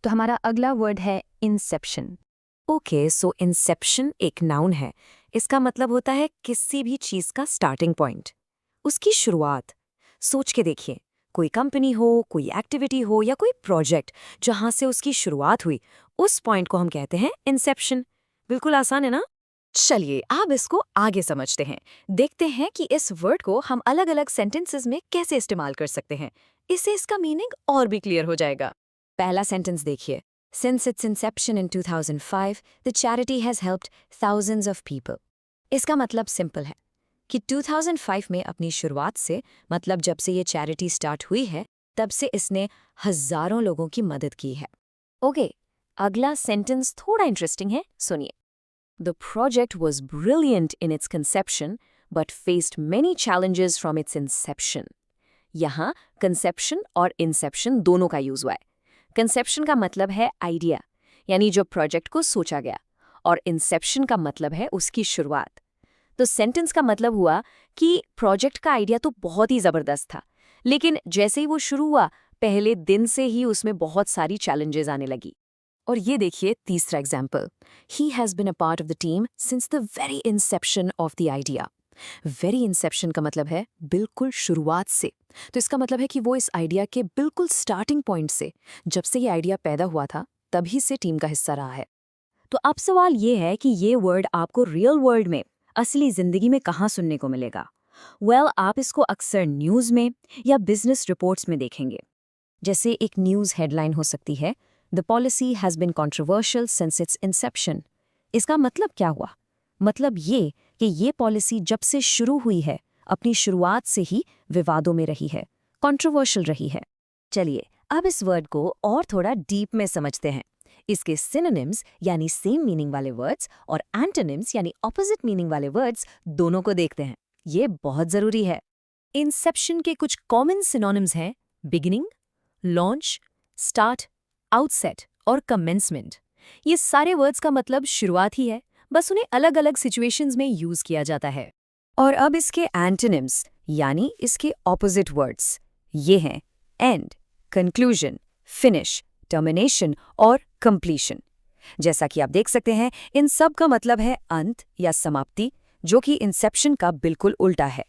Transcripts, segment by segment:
तो हमारा अगला वर्ड है इंसेप्शन। ओके, सो इंसेप्शन एक नाउन है। इसका मतलब होता है किसी भी चीज का स्टार्टिंग पॉइंट, उसकी शुरुआत। सोच के देखिए, कोई कंपनी हो, कोई एक्टिविटी हो या कोई प्रोजेक्ट जहां से उसकी शुरुआत हुई, उस पॉइंट को हम कहते हैं इंसेप्शन। बिल्कुल आसान है ना? चलिए अब इसको आगे समझते हैं। देखते हैं कि इस वर्ड को हम अलग अलग सेंटेंसेस में कैसे इस्तेमाल कर सकते हैं। इससे इसका मीनिंग और भी क्लियर हो जाएगा। पहला सेंटेंस देखिए। Since its inception in 2005, the charity has helped thousands of people. इसका मतलब सिंपल है कि 2005 में अपनी शुरुआत से, मतलब जब से ये चैरिटी स्टार्ट हुई है, तब से इसने हजारों लोगों की मदद की है। ओके, अगला सेंटेंस थोड़ा इंटरेस्टिंग है, सुनिए। The project was brilliant in its conception, but faced many challenges from its inception. यहाँ conception और inception दोनों का यूज हुआ है। कंसेप्शन का मतलब है आइडिया, यानी जो प्रोजेक्ट को सोचा गया, और इंसेप्शन का मतलब है उसकी शुरुआत। तो सेंटेंस का मतलब हुआ कि प्रोजेक्ट का आइडिया तो बहुत ही जबरदस्त था, लेकिन जैसे ही वो शुरू हुआ, पहले दिन से ही उसमें बहुत सारी चैलेंजेस आने लगी। और ये देखिए तीसरा example. He has been a part of the team since the very Inception of the idea. Very Inception का मतलब है बिल्कुल शुरुआत से। तो इसका मतलब है कि वो इस आइडिया के बिल्कुल स्टार्टिंग पॉइंट से, जब से ये आइडिया पैदा हुआ था, तभी से टीम का हिस्सा रहा है। तो अब सवाल ये है कि ये वर्ड आपको रियल वर्ल्ड में, असली जिंदगी में कहाँ सुनने को मिलेगा? आप इसको अक्सर न्यूज़ में या बिजनेस रिपोर्ट्स में देखेंगे। जैसे एक न्यूज़ हेडलाइन हो सकती है, the policy has been controversial since its inception. इसका मतलब क्या हुआ? मतलब ये कि ये पॉलिसी जब से शुरू हुई है, अपनी शुरुआत से ही विवादों में रही है, कंट्रोवर्शियल रही है। चलिए अब इस वर्ड को और थोड़ा डीप में समझते हैं। इसके सिनोनिम्स यानी सेम मीनिंग वाले वर्ड्स और एंटोनिम्स यानी ऑपोजिट मीनिंग वाले वर्ड्स दोनों को देखते हैं। ये बहुत जरूरी है। इंसेप्शन के कुछ कॉमन सिनोनिम्स हैं बिगिनिंग, लॉन्च, स्टार्ट, आउटसेट और कमेंसमेंट। ये सारे वर्ड्स का मतलब शुरुआत ही है, बस उन्हें अलग अलग सिचुएशंस में यूज किया जाता है। और अब इसके एंटोनिम्स यानी इसके ऑपोजिट वर्ड्स ये हैं एंड, कंक्लूजन, फिनिश, टर्मिनेशन और कंप्लीशन। जैसा कि आप देख सकते हैं, इन सब का मतलब है अंत या समाप्ति, जो कि इंसेप्शन का बिल्कुल उल्टा है।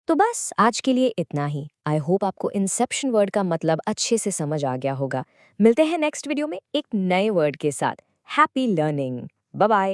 तो बस आज के लिए इतना ही। आई होप आपको इंसेप्शन वर्ड का मतलब अच्छे से समझ आ गया होगा। मिलते हैं नेक्स्ट वीडियो में एक नए वर्ड के साथ। Happy learning. Bye bye.